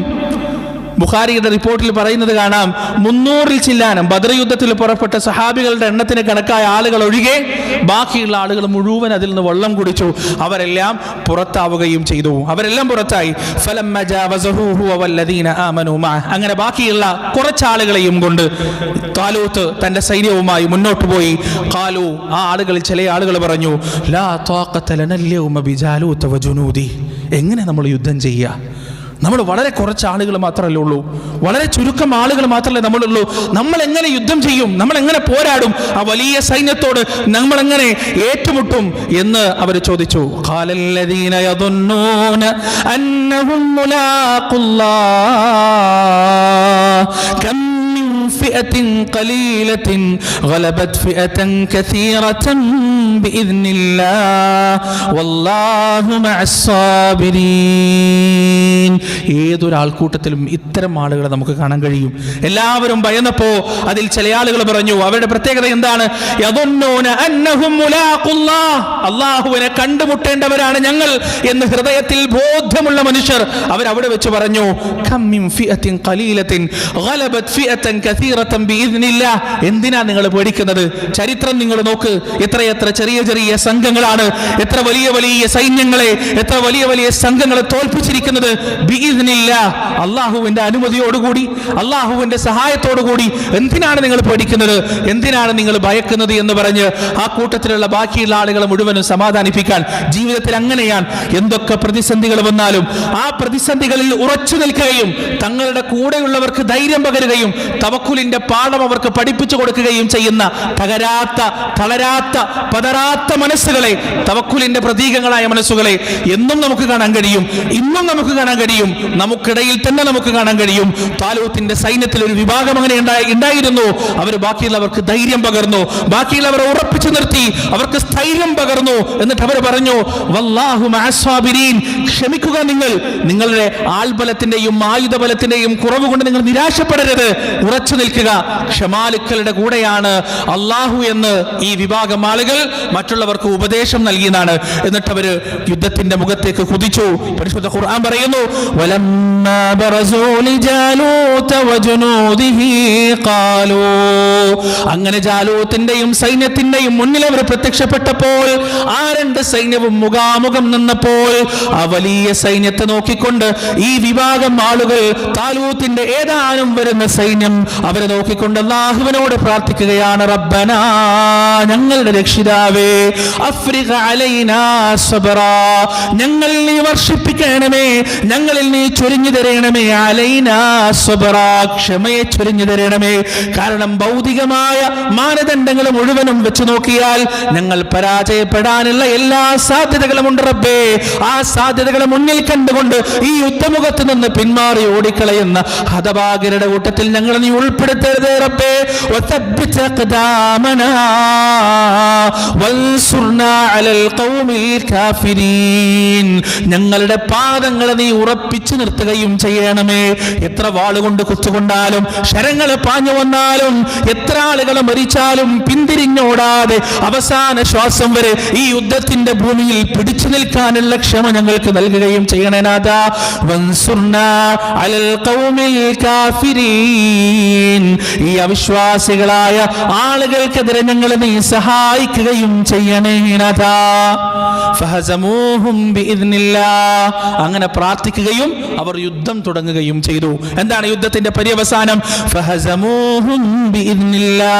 ബുഖാരിയുടെ റിപ്പോർട്ടിൽ പറയുന്നത് കാണാം, 300-ൽ ചില്ലാനം ബദർ യുദ്ധത്തിൽ പുറപ്പെട്ട സഹാബികളുടെ എണ്ണത്തിന് കണക്കായ ആളുകൾ ഒഴികെ ബാക്കിയുള്ള ആളുകൾ മുഴുവൻ അതിൽ നിന്ന് വെള്ളം കുടിച്ചു. അവരെല്ലാം പുറത്താവുകയും ചെയ്തു. അവരെല്ലാം പുറത്തായി. അങ്ങനെ ബാക്കിയുള്ള കുറച്ചാളുകളെയും കൊണ്ട് താലൂത്ത് തന്റെ സൈന്യവുമായി മുന്നോട്ട് പോയി. ഖാലു, ആ ആളുകളിൽ ചില ആളുകൾ പറഞ്ഞു, ലാ ത്വാഖത ലനൽ യൗമ ബിജാലൂത വജുനൂദി, എങ്ങനെ നമ്മൾ യുദ്ധം ചെയ്യുക? നമ്മൾ വളരെ കുറച്ച് ആളുകൾ മാത്രമല്ലേ ഉള്ളൂ, വളരെ ചുരുക്കം ആളുകൾ മാത്രമല്ലേ നമ്മളുള്ളൂ. നമ്മൾ എങ്ങനെ യുദ്ധം ചെയ്യും? നമ്മൾ എങ്ങനെ പോരാടും? ആ വലിയ സൈന്യത്തോട് നമ്മൾ എങ്ങനെ ഏറ്റുമുട്ടും എന്ന് അവർ ചോദിച്ചു. ഖാലല്ലദീന യദുന്നൂന അന്നഹും മുലാഖുല്ലാഹ് കം മിൻ ഫിഅത്തിൻ ഖലീലത്തിൻ ഗലബത് ഫിഅതൻ കസീറതൻ ബിഇദ്നില്ലാഹ് വല്ലാഹു മഅസ് സാബിരീൻ. ഏതൊരാൾക്കൂട്ടത്തിലും ഇത്തരം ആളുകളെ നമുക്ക് കാണാൻ കഴിയും. എല്ലാവരും ഭയന്നപ്പോ അതിൽ ചില ആളുകൾ പറഞ്ഞു, അവരുടെ പ്രത്യേകത എന്താണ്? യദുന്നൂന അന്നഹും മുലാഖുല്ലാഹ്, അല്ലാഹുവിനെ കണ്ടുമുട്ടേണ്ടവരാണ് ഞങ്ങൾ എന്ന് ഹൃദയത്തിൽ ബോധ്യമുള്ള മനുഷ്യർ അവരവിടെ വെച്ച് പറഞ്ഞു, കം മിൻ ഫിഅത്തിൻ ഖലീലത്തിൻ ഗലബത് ഫിഅതൻ കസീറതൻ സഗീറതൻ ബിഇദ്നില്ലാ. എന്തിനാ നിങ്ങൾ പേടിക്കുന്നത്? ചരിത്രം നിങ്ങൾ നോക്ക്. എത്രയെത്ര ചെറിയ ചെറിയ സംഘങ്ങളാണ് എത്ര വലിയ വലിയ സൈന്യങ്ങളെ, എത്ര വലിയ വലിയ സംഘങ്ങളെ തോൽപ്പിച്ചിരിക്കുന്നത് ബിഇദ്നില്ലാ, അള്ളാഹുവിന്റെ അനുമതിയോടുകൂടി, അള്ളാഹുവിന്റെ സഹായത്തോടുകൂടി. എന്തിനാണ് നിങ്ങൾ പേടിക്കുന്നത്? എന്തിനാണ് നിങ്ങൾ ഭയക്കുന്നത് എന്ന് പറഞ്ഞ് ആ കൂട്ടത്തിലുള്ള ബാക്കിയുള്ള ആളുകളെ മുഴുവനും സമാധാനിപ്പിക്കാൻ. ജീവിതത്തിൽ അങ്ങനെയാണ്. എന്തൊക്കെ പ്രതിസന്ധികൾ വന്നാലും ആ പ്രതിസന്ധികളിൽ ഉറച്ചു നിൽക്കുകയും തങ്ങളുടെ കൂടെയുള്ളവർക്ക് ധൈര്യം പകരുകയും തവക്കുലിന്റെ പാഠം അവർക്ക് പഠിപ്പിച്ചു കൊടുക്കുകയും ചെയ്യുന്ന തകരാത്ത, തളരാത്ത, പതറാത്ത മനസ്സുകളെ, തവക്കുലിന്റെ പ്രതീകങ്ങളായ മനസ്സുകളെ എന്നും നമുക്ക് കാണാൻ കഴിയും. ഇന്നും നമുക്ക് കാണാൻ കഴിയും. നമുക്കിടയിൽ തന്നെ നമുക്ക് കാണാൻ കഴിയും. താലൂത്തിന്റെ സൈന്യത്തിൽ ഒരു വിഭാഗം അങ്ങനെ ഉണ്ടായിരുന്നു. അവർ ബാക്കിയുള്ളവർക്ക് ധൈര്യം പകർന്നു, ബാക്കിയുള്ളവരെ ഉറപ്പിച്ചു നിർത്തി, അവർക്ക് സ്ഥൈര്യം പകർന്നു. എന്നിട്ട് അവർ പറഞ്ഞു, വല്ലാഹു മഅസ്സാബിരീൻ, ക്ഷമിക്കുക നിങ്ങൾ. നിങ്ങളുടെ ആൾബലത്തിന്റെയും ആയുധബലത്തിന്റെയും കുറവ് കൊണ്ട് നിങ്ങൾ നിരാശപ്പെടരുത്, ഉറച്ചു നിൽക്കുക. ക്ഷമാലുക്കളുടെ കൂടെയാണ് അള്ളാഹു എന്ന് ഈ വിഭാഗം ആളുകൾ മറ്റുള്ളവർക്ക് ഉപദേശം നൽകിയതാണ്. എന്നിട്ട് അവര് യുദ്ധത്തിന്റെ മുഖത്തേക്ക് കുതിച്ചു. പരിശുദ്ധ ഖുർആൻ പറയുന്നു, വലമ്മാ ബറസൂ ലിജാലൂത വജുനൂദിഹി ഖാലൂ. അങ്ങനെ ജാലൂത്തിന്റെയും സൈന്യത്തിന്റെയും മുന്നിൽ അവർ പ്രത്യക്ഷപ്പെട്ടപ്പോൾ, ആ രണ്ട് സൈന്യവും മുഖാമുഖം നിന്നപ്പോൾ, ആ വലിയ സൈന്യത്തെ നോക്കിക്കൊണ്ട് ഈ വിഭാഗം ആളുകൾ, താലൂത്തിന്റെ ഏതാനും വരുന്ന സൈന്യം, അവരെ നോക്കിക്കൊണ്ട് അല്ലാഹുവിനോട് പ്രാർത്ഥിക്കുകയാണ്, റബ്ബനാ, ഞങ്ങളുടെ രക്ഷിതാവേ, അഫ്രിഖ് അലൈനാ സബ്റാ, ഞങ്ങളിൽ നീ വർഷിപ്പിക്കണമേ, ഞങ്ങളിൽ നീ ചൊരിഞ്ഞു തരണമേ, അലൈനാ സബ്റാ, ക്ഷമയെ ചൊരിഞ്ഞു തരണമേ. കാരണം ഭൗതികമായ മാനദണ്ഡങ്ങൾ മുഴുവനും വെച്ച് നോക്കിയാൽ ഞങ്ങൾ പരാജയപ്പെടാനുള്ള എല്ലാ സാധ്യതകളും ഉണ്ട് റബ്ബേ. ആ സാധ്യതകളെ മുന്നിൽ കണ്ടുകൊണ്ട് ഈ യുദ്ധമുഖത്ത് നിന്ന് പിന്മാറി ഓടിക്കളയുന്ന ഹതഭാഗ്യരുടെ കൂട്ടത്തിൽ ഞങ്ങൾ നീ ഉൾപ്പെടുത്തരുതേ റബ്ബേ. വസബ്ബിത് അഖ്ദാമനാ വൻസുർനാ അലൽ ഖൗമിൽ കാഫിരീൻ, ഞങ്ങളുടെ പാദങ്ങളെ നീ ഉറപ്പിച്ചു നിർത്തുകയും ചെയ്യണമേ. എത്ര വാളുകൊണ്ട് കുത്തുകൊണ്ടാലും, ശരങ്ങൾ പാഞ്ഞു വന്നാലും, എത്ര ആളുകൾ മരിച്ചാലും പിന്തിരിഞ്ഞോടാതെ അവസാന ശ്വാസം വരെ ഈ യുദ്ധത്തിന്റെ ഭൂമിയിൽ പിടിച്ചു നിൽക്കാനുള്ള ക്ഷമ ഞങ്ങൾക്ക് നൽകുകയും ചെയ്യണേ നാഥാ. വൻസുർനാ അലൽ ഖൗമിൽ കാഫിരീൻ, ഈ അവിശ്വാസികളായ ആളുകൾക്കെതിരെ ഞങ്ങളെ നീ സഹായിക്കുകയും ചെയ്യണേ നാഥാ. ഫഹസമൂഹും ബിഇദ്നില്ലാ, അങ്ങനെ പ്രാർത്ഥിക്കുകയും അവർ യുദ്ധം തുടങ്ങുകയും ചെയ്തു. എന്താണ് യുദ്ധത്തിന്റെ പര്യവസാനം? ഫഹസമൂഹും ബിഇദ്നില്ലാ,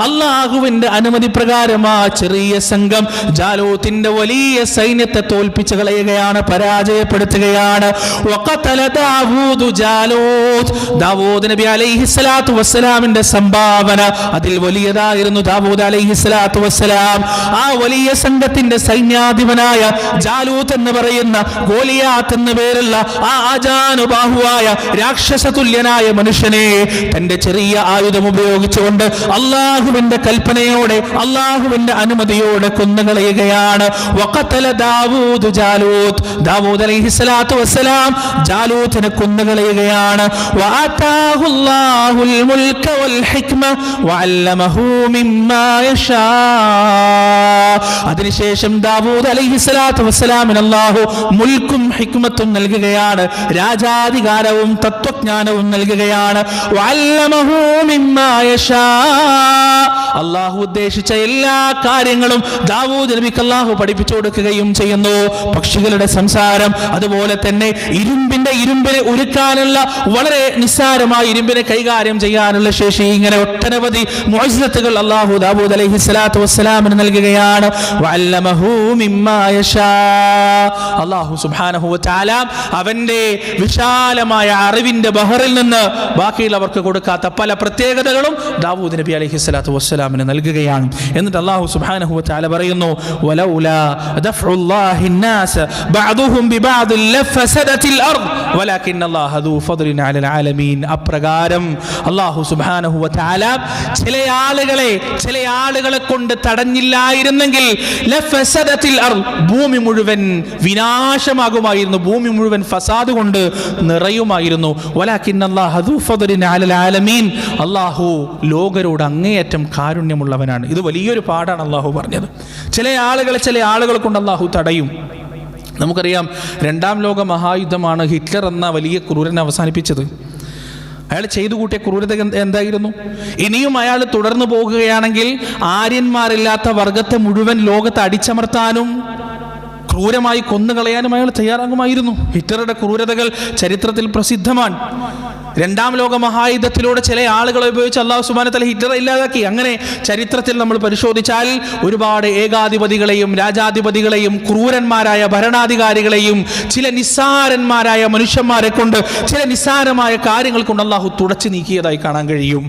അല്ലാഹുവിന്റെ അനുമതി പ്രകാരം ആ ചെറിയ സംഘം ജാലൂത്തിന്റെ വലിയ സൈന്യത്തെ തോൽപ്പിച്ചു കളയുകയാണ്, പരാജയപ്പെടുത്തുകയാണ്. വഖതല ദാവൂദ് ജാലൂത്ത്, ദാവൂദ് നബി അലൈഹിസ്സലാത്തു വസ്സലാമിന്റെ സംഭാവന അതിൽ വലിയതായിരുന്നു. ദാവൂദ് അലൈഹിസ്സലാത്തു വസ്സലാം ആ വലിയ സംഘത്തിന്റെ സൈന്യാധിപനായ ജാലൂത്ത് എന്ന് പറയുന്ന, ഗോലിയാത്ത് എന്ന് പേരുള്ള ആ ആജാനുബാഹുവായ രാക്ഷസ തുല്യനായ മനുഷ്യനെ തന്റെ ചെറിയ ആയുധം ഉപയോഗിച്ചുകൊണ്ട് അള്ളാഹുവിന്റെ കൽപ്പനയോടെ, അള്ളാഹുവിന്റെ അനുമതിയോടെ കൊന്നുകളയുകയാണ്. വഖതല ദാവൂദ് ജാലൂത്ത്, ദാവൂദ് അലൈഹിസ്സലാത്തു വസ്സലാം ജാലൂത്തിനെ കൊന്നുകളയുകയാണ്. വആതാഹുല്ലാഹുൽ മുൽക വൽ ഹിക്മ വഅല്ലമഹു മിമ്മാ യശാ. അതിനുശേഷം ദാവൂദ് അലൈഹിസ്സലാത്തു വസ്സലാമിന് അല്ലാഹു മുൽക്കും ഹിക്മത്തും നൽകുകയാണ്, രാജാധികാരവും തത്വജ്ഞാനവും നൽകുകയാണ്. വഅല്ലമഹു മിമ്മാ യശാ, അല്ലാഹു ഉദ്ദേശിച്ച എല്ലാ കാര്യങ്ങളും ദാവൂദ് നബിക്ക് അല്ലാഹു പഠിപ്പിച്ചു കൊടുക്കുകയും ചെയ്യുന്നു. പക്ഷികളുടെ സംസാരം, അതുപോലെ തന്നെ ഇരുമ്പിനെ ഉരുക്കാനുള്ള വളരെ നിസ്സാരമായ ഇരുമ്പിനെ കൈകാര്യം ചെയ്യാനുള്ള ശേഷി, ഇങ്ങനെ ഒട്ടനവധി മുഅ്ജിസത്തുകൾ അല്ലാഹു ദാവൂദ് അലൈഹിസ്സലാത്തു വസ്സലാമിന് നൽകുകയാണ്. വഅല്ലമഹു മിമ്മാ യശാ, അല്ലാഹു സുബ്ഹാനഹു വ തആല അവന്റെ വിശാലമായ അറിവിന്റെ ബഹറിൽ നിന്ന് ബാക്കിയുള്ളവർക്ക് കൊടുക്കാത്ത പല പ്രത്യേകതകളും ദാവൂദ് നബി അലൈഹിസ്സലാത്തു വസ്സലാമിന് നൽകുകയാണ്. എന്നിട്ട് അല്ലാഹു സുബ്ഹാനഹു വ തആല പറയുന്നു, വലൗലാ ദഫ്ഉല്ലാഹി الناس بعضهم ببعض لفسدت الارض ولكن الله ذو فضل على العالمين. അപ്രകാരം അല്ലാഹു സുബ്ഹാനഹു വ തആല ചില ആളുകളെ കൊണ്ട് തടഞ്ഞില്ലായിരുന്നെങ്കിൽ ലഫസദത്തിൽ അർദ്, ഭൂമി മുഴുവൻ വിനാശമാകുമായിരുന്നു, ഭൂമി മുഴുവൻ ഫസാദ് കൊണ്ട് നിറയുമായിരുന്നു. വലാകിൻ അല്ലാഹു ذو فضل على العالمين, അല്ലാഹു ലോകരോട് അങ്ങേയറ്റം കാരുണ്യമുള്ളവനാണ്. ഇത് വലിയൊരു പാഠാണ് അല്ലാഹു പറഞ്ഞത്. ചില ആളുകളെ കൊണ്ട് അല്ലാഹു തടയും. നമുക്കറിയാം, രണ്ടാം ലോക മഹായുദ്ധമാണ് ഹിറ്റ്ലർ എന്ന വലിയ ക്രൂരനെ അവസാനിപ്പിച്ചത്. അയാൾ ചെയ്തു കൂട്ടിയ ക്രൂരത എന്തായിരുന്നു? ഇനിയും അയാൾ തുടർന്നു പോകുകയാണെങ്കിൽ ആര്യന്മാരില്ലാത്ത വർഗത്തെ മുഴുവൻ ലോകത്ത് അടിച്ചമർത്താനും ക്രൂരമായി കൊന്നുകളയാനും അയാൾ തയ്യാറാകുമായിരുന്നു. ഹിറ്റ്ലറുടെ ക്രൂരതകൾ ചരിത്രത്തിൽ പ്രസിദ്ധമാണ്. രണ്ടാം ലോക മഹായുദ്ധത്തിലൂടെ ചില ആളുകളെ ഉപയോഗിച്ച് അല്ലാഹു സുബ്ഹാനഹു വ തആല ഹിറ്റ്ലറെ ഇല്ലാതാക്കി. അങ്ങനെ ചരിത്രത്തിൽ നമ്മൾ പരിശോധിച്ചാൽ ഒരുപാട് ഏകാധിപതികളെയും രാജാധിപതികളെയും ക്രൂരന്മാരായ ഭരണാധികാരികളെയും ചില നിസ്സാരന്മാരായ മനുഷ്യന്മാരെ കൊണ്ട് ചില നിസ്സാരമായ കാര്യങ്ങൾ കൊണ്ട് അല്ലാഹു തുടച്ചു നീക്കിയതായി കാണാൻ കഴിയും.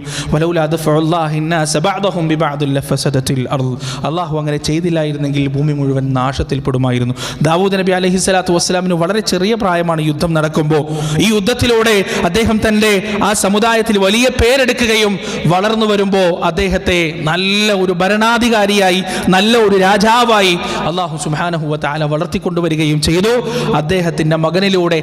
അല്ലാഹു അങ്ങനെ ചെയ്തില്ലായിരുന്നെങ്കിൽ ഭൂമി മുഴുവൻ നാശത്തിൽ പെടുമായിരുന്നു. ദാവൂദ് നബി അലൈഹിസ്സലാത്തു വസ്സലാമിന് വളരെ ചെറിയ പ്രായമാണ് യുദ്ധം നടക്കുമ്പോൾ. ഈ യുദ്ധത്തിലൂടെ അദ്ദേഹം ആ സമുദായത്തിൽ വലിയ പേരെടുക്കുകയും വളർന്നു വരുമ്പോൾ അദ്ദേഹത്തെ നല്ല ഒരു ഭരണാധികാരിയായി നല്ല ഒരു രാജാവായി അല്ലാഹു സുബ്ഹാനഹു വ തആല വളർത്തിക്കൊണ്ടുവരികയും ചെയ്തു. അദ്ദേഹത്തിന്റെ മകനിലൂടെ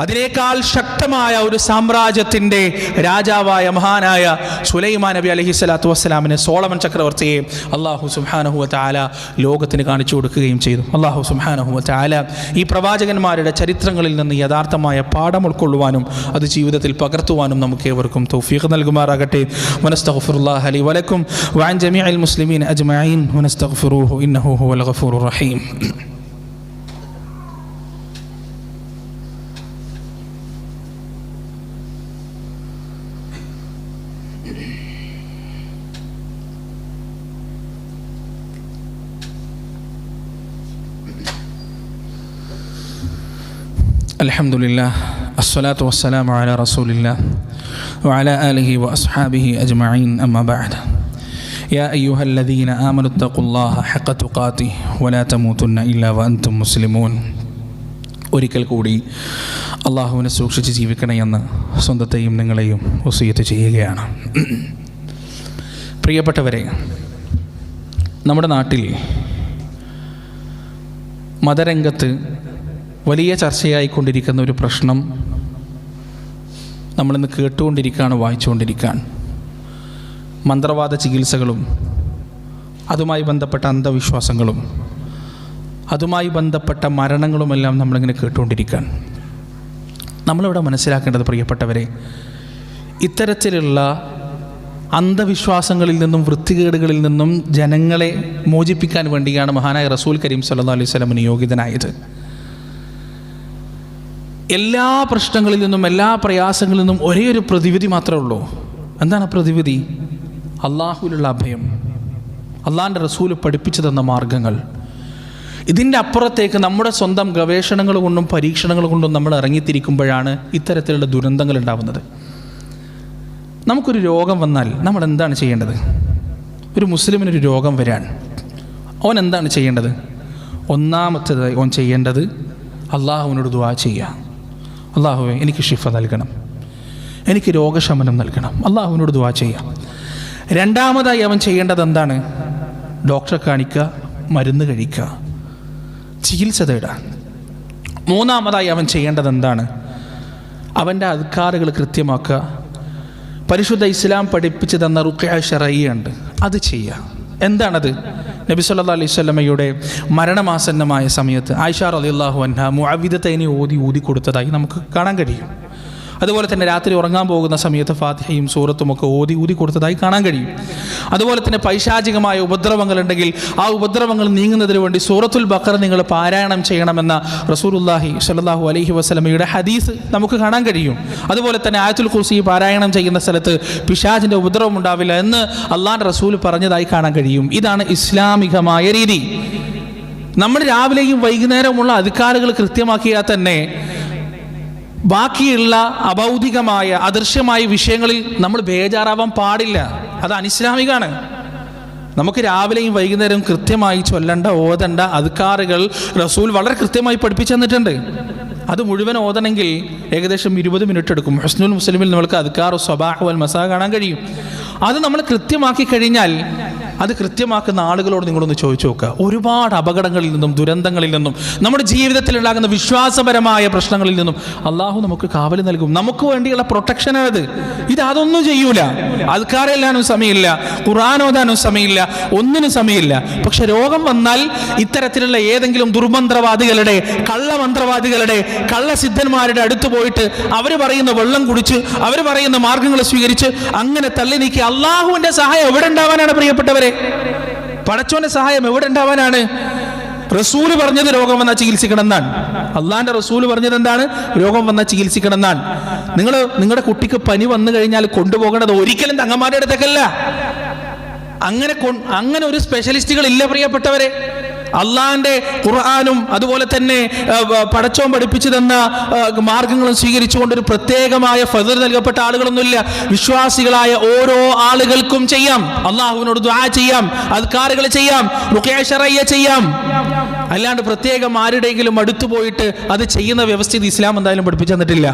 അതിനേക്കാൾ ശക്തമായ ഒരു സാമ്രാജ്യത്തിൻ്റെ രാജാവായ മഹാനായ സുലൈമാൻ നബി അലൈഹിസ്സലാത്തു വസ്സലാമിനെ, സോളമൻ ചക്രവർത്തിയെ അല്ലാഹു സുബ്ഹാനഹു വ തആല ലോകത്തിന് കാണിച്ചു കൊടുക്കുകയും ചെയ്തു. അല്ലാഹു സുബ്ഹാനഹു വ തആല ഈ പ്രവാചകന്മാരുടെ ചരിത്രങ്ങളിൽ നിന്ന് യഥാർത്ഥമായ പാഠം ഉൾക്കൊള്ളുവാനും അത് ജീവിതത്തിൽ പകർത്തുവാനും നമുക്ക് ഏവർക്കും തൗഫീഖ് നൽകുമാറാകട്ടെ. വനസ്തഗ്ഫിറുല്ലാഹ ലി വലക്കും വഅൻ ജമീഇൽ മുസ്ലിമീന അജ്മഈൻ വനസ്തഗ്ഫിറൂഹു ഇന്നഹു ഹുവൽ ഗഫൂറുർ റഹീം. അൽഹംദുലില്ലാ അസ്സലാത്തു വസ്സലാമു അലാ റസൂലില്ലാ വഅലാ ആലിഹി വഅസ്ഹാബിഹി അജ്മഈൻ അമ്മാ ബഅദ്. യാ അയ്യുഹല്ലദീന ആമനു തഖുല്ലാഹ ഹഖ തുഖാതിഹി വലാ തമൂതുന്ന ഇല്ലാ വഅൻതും മുസ്ലിമൂൻ. ഒരിക്കൽ കൂടി അള്ളാഹുവിനെ സൂക്ഷിച്ച് ജീവിക്കണമെന്ന് സ്വന്തത്തെയും നിങ്ങളെയും വസിയത്ത് ചെയ്യുകയാണ്. പ്രിയപ്പെട്ടവരെ, നമ്മുടെ നാട്ടിൽ മതരംഗത്ത് വലിയ ചർച്ചയായിക്കൊണ്ടിരിക്കുന്ന ഒരു പ്രശ്നം നമ്മളിന്ന് കേട്ടുകൊണ്ടിരിക്കുകയാണ്, വായിച്ചുകൊണ്ടിരിക്കുകയാണ്. മന്ത്രവാദ ചികിത്സകളും അതുമായി ബന്ധപ്പെട്ട അന്ധവിശ്വാസങ്ങളും അതുമായി ബന്ധപ്പെട്ട മരണങ്ങളുമെല്ലാം നമ്മളിങ്ങനെ കേട്ടുകൊണ്ടിരിക്കുകയാണ്. നമ്മളിവിടെ മനസ്സിലാക്കേണ്ടത്, പ്രിയപ്പെട്ടവരെ, ഇത്തരത്തിലുള്ള അന്ധവിശ്വാസങ്ങളിൽ നിന്നും വൃത്തികേടുകളിൽ നിന്നും ജനങ്ങളെ മോചിപ്പിക്കാൻ വേണ്ടിയാണ് മഹാനായ റസൂൽ കരീം സല്ലല്ലാഹു അലൈഹി വസല്ലം നിയോഗിതനായത്. എല്ലാ പ്രശ്നങ്ങളിൽ നിന്നും എല്ലാ പ്രയാസങ്ങളിൽ നിന്നും ഒരേ ഒരു പ്രതിവിധി മാത്രമേ ഉള്ളൂ. എന്താണ് പ്രതിവിധി? അള്ളാഹുവിലുള്ള അഭയം, അള്ളാഹിൻ്റെ റസൂല് പഠിപ്പിച്ചു തന്ന മാർഗങ്ങൾ. ഇതിൻ്റെ അപ്പുറത്തേക്ക് നമ്മുടെ സ്വന്തം ഗവേഷണങ്ങൾ കൊണ്ടും പരീക്ഷണങ്ങൾ കൊണ്ടും നമ്മൾ ഇറങ്ങിത്തിരിക്കുമ്പോഴാണ് ഇത്തരത്തിലുള്ള ദുരന്തങ്ങൾ ഉണ്ടാവുന്നത്. നമുക്കൊരു രോഗം വന്നാൽ നമ്മൾ എന്താണ് ചെയ്യേണ്ടത്? ഒരു മുസ്ലിമിനൊരു രോഗം വരാൻ അവൻ എന്താണ് ചെയ്യേണ്ടത്? ഒന്നാമത്തേതായി അവൻ ചെയ്യേണ്ടത് അള്ളാഹുവിനോട് ദുആ ചെയ്യുക. അള്ളാഹുവേ, എനിക്ക് ഷിഫ നൽകണം, എനിക്ക് രോഗശമനം നൽകണം. അള്ളാഹുവിനോട് ദുആ ചെയ്യുക. രണ്ടാമതായി അവൻ ചെയ്യേണ്ടത് എന്താണ്? ഡോക്ടറെ കാണിക്കുക, മരുന്ന് കഴിക്കുക, ചികിത്സ തേടുക. മൂന്നാമതായി അവൻ ചെയ്യേണ്ടത് എന്താണ്? അവൻ്റെ അദ്കാറുകൾ കൃത്യമാക്കുക. പരിശുദ്ധ ഇസ്ലാം പഠിപ്പിച്ചു തന്ന റുഖ്യ ശർഈയുണ്ട്, അത് ചെയ്യുക. എന്താണത്? നബി സല്ലല്ലാഹു അലൈഹി വസല്ലമയുടെ മരണമാസന്നമായ സമയത്ത് ആയിഷ റളിയല്ലാഹു അൻഹ മുഅവ്വിദത്തൈനി ഊതി കൊടുത്തതായി നമുക്ക് കാണാൻ കഴിയും. അതുപോലെ തന്നെ രാത്രി ഉറങ്ങാൻ പോകുന്ന സമയത്ത് ഫാത്തിഹയും സൂറത്തും ഒക്കെ ഊതി കൊടുത്തതായി കാണാൻ കഴിയും. അതുപോലെ തന്നെ പൈശാചികമായ ഉപദ്രവങ്ങളുണ്ടെങ്കിൽ ആ ഉപദ്രവങ്ങൾ നീങ്ങുന്നതിന് വേണ്ടി സൂറത്തുൽ ബഖറ നിങ്ങൾ പാരായണം ചെയ്യണമെന്ന റസൂലുള്ളാഹി സ്വല്ലല്ലാഹു അലൈഹി വസല്ലമയുടെ ഹദീസ് നമുക്ക് കാണാൻ കഴിയും. അതുപോലെ തന്നെ ആയത്തുൽ കുർസി പാരായണം ചെയ്യുന്ന സ്ഥലത്ത് പിശാചിൻ്റെ ഉപദ്രവം ഉണ്ടാവില്ല എന്ന് അള്ളാഹുവിൻ്റെ റസൂൽ പറഞ്ഞതായി കാണാൻ കഴിയും. ഇതാണ് ഇസ്ലാമികമായ രീതി. നമ്മൾ രാവിലെയും വൈകുന്നേരമുള്ള അധികാരങ്ങൾ കൃത്യമാക്കിയാൽ തന്നെ ബാക്കിയുള്ള അഭൗതികമായ അദൃശ്യമായ വിഷയങ്ങളിൽ നമ്മൾ ബേജാറാവാൻ പാടില്ല. അത് അനിസ്ലാമികമാണ്. നമുക്ക് രാവിലെയും വൈകുന്നേരവും കൃത്യമായി ചൊല്ലേണ്ട ഓതേണ്ട അദ്കാറുകൾ റസൂൽ വളരെ കൃത്യമായി പഠിപ്പിച്ചു തന്നിട്ടുണ്ട്. അത് മുഴുവൻ ഓതണമെങ്കിൽ ഏകദേശം 20 മിനിറ്റ് എടുക്കും. ഹുസ്നുൽ മുസ്ലിമിൽ നമ്മൾക്ക് അദ്കാറു സ്വബാഹ് വൽ മസാ കാണാൻ കഴിയും. അത് നമ്മൾ കൃത്യമാക്കി കഴിഞ്ഞാൽ അത് കൃത്യമാക്കുന്ന ആളുകളോട് നിങ്ങളൊന്ന് ചോദിച്ചു നോക്കുക. ഒരുപാട് അപകടങ്ങളിൽ നിന്നും ദുരന്തങ്ങളിൽ നിന്നും നമ്മുടെ ജീവിതത്തിൽ ഉണ്ടാകുന്ന വിശ്വാസപരമായ പ്രശ്നങ്ങളിൽ നിന്നും അള്ളാഹു നമുക്ക് കാവൽ നൽകും. നമുക്ക് വേണ്ടിയുള്ള പ്രൊട്ടക്ഷനാണത്. അതൊന്നും ചെയ്യൂല. അദ്കാറെല്ലാനും സമയമില്ല, ഖുർആൻ ഓതാനും സമയമില്ല, ഒന്നിനും സമയമില്ല. പക്ഷെ രോഗം വന്നാൽ ഇത്തരത്തിലുള്ള ഏതെങ്കിലും ദുർമന്ത്രവാദികളുടെ, കള്ളമന്ത്രവാദികളുടെ, കള്ളസിദ്ധന്മാരുടെ അടുത്ത് പോയിട്ട് അവർ പറയുന്ന വെള്ളം കുടിച്ച്, അവർ പറയുന്ന മാർഗങ്ങൾ സ്വീകരിച്ച് അങ്ങനെ തള്ളി നീക്കി അള്ളാഹുവിന്റെ സഹായം എവിടെ ഉണ്ടാവാനാണ് പ്രിയപ്പെട്ടവരെ? പടച്ചോന്റെ സഹായം എവിടെ ഉണ്ടാവാനാണ്? റസൂല് പറഞ്ഞത് രോഗം വന്നാൽ ചികിത്സിക്കണം എന്നാണ്. അള്ളാന്റെ റസൂല് പറഞ്ഞത് എന്താണ്? രോഗം വന്നാൽ ചികിത്സിക്കണം എന്നാണ്. നിങ്ങളുടെ കുട്ടിക്ക് പനി വന്നു കഴിഞ്ഞാൽ കൊണ്ടുപോകേണ്ടത് ഒരിക്കലും തങ്ങന്മാരുടെ അടുത്തേക്കല്ല. അങ്ങനെ ഒരു സ്പെഷ്യലിസ്റ്റുകൾ ഇല്ല പ്രിയപ്പെട്ടവരെ. അള്ളാന്റെ ഖുർആനും അതുപോലെ തന്നെ പടച്ചോൻ പഠിപ്പിച്ചു തന്ന മാർഗങ്ങളും സ്വീകരിച്ചുകൊണ്ട് ഒരു പ്രത്യേകമായ ഫദ്ൽ നൽകപ്പെട്ട ആളുകളൊന്നുമില്ല. വിശ്വാസികളായ ഓരോ ആളുകൾക്കും ചെയ്യാം. അള്ളാഹുവിനോട് ദുആ ചെയ്യാം, അദ്കാറുകൾ ചെയ്യാം, റുഖ്യ ശർഇയ്യ ചെയ്യാം. അല്ലാണ്ട് പ്രത്യേകം ആരുടെയെങ്കിലും അടുത്തു പോയിട്ട് അത് ചെയ്യുന്ന വ്യവസ്ഥ ഇസ്ലാം എന്തായാലും പഠിപ്പിച്ചു തന്നിട്ടില്ല.